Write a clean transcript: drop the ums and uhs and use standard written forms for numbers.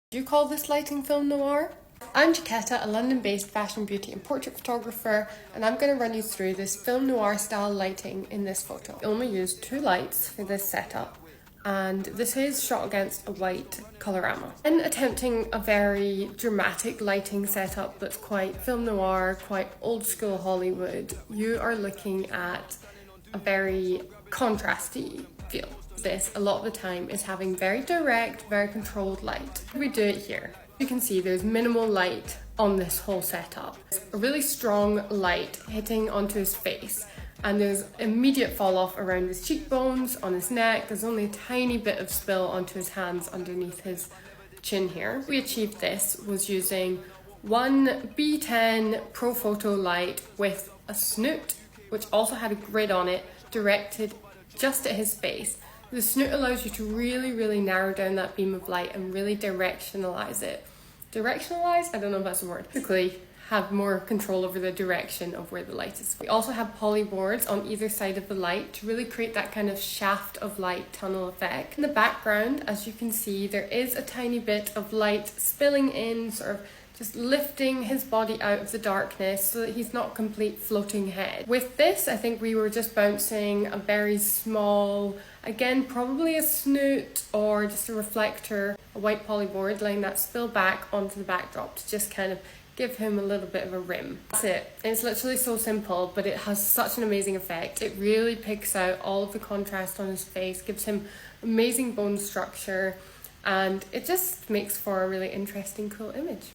Do you call this lighting film noir? I'm Jacquetta, a London-based fashion, beauty and portrait photographer, and I'm going to run you through this film noir style lighting in this photo. I only used 2 lights for this setup, and this is shot against a white colorama. In attempting a very dramatic lighting setup that's quite film noir, quite old school Hollywood, you are looking at a very contrasty feel. This, a lot of the time, is having very direct, very controlled light. We do it here. You can see there's minimal light on this whole setup. A really strong light hitting onto his face, and there's immediate fall off around his cheekbones, on his neck. There's only a tiny bit of spill onto his hands underneath his chin here. We achieved this was using one B10 Pro Photo light with a snoot, which also had a grid on it directed just at his face. The snoot allows you to really narrow down that beam of light and really directionalize it. Directionalize? I don't know if that's a word. Basically, have more control over the direction of where the light is. We also have poly boards on either side of the light to really create that kind of shaft of light tunnel effect. In the background, as you can see, there is a tiny bit of light spilling in, sort of just lifting his body out of the darkness so that he's not a complete floating head. With this, I think we were just bouncing a very small, again, probably a snoot or just a reflector, a white polyboard, letting that spill back onto the backdrop to just kind of give him a little bit of a rim. That's it. It's literally so simple, but it has such an amazing effect. It really picks out all of the contrast on his face, gives him amazing bone structure, and it just makes for a really interesting, cool image.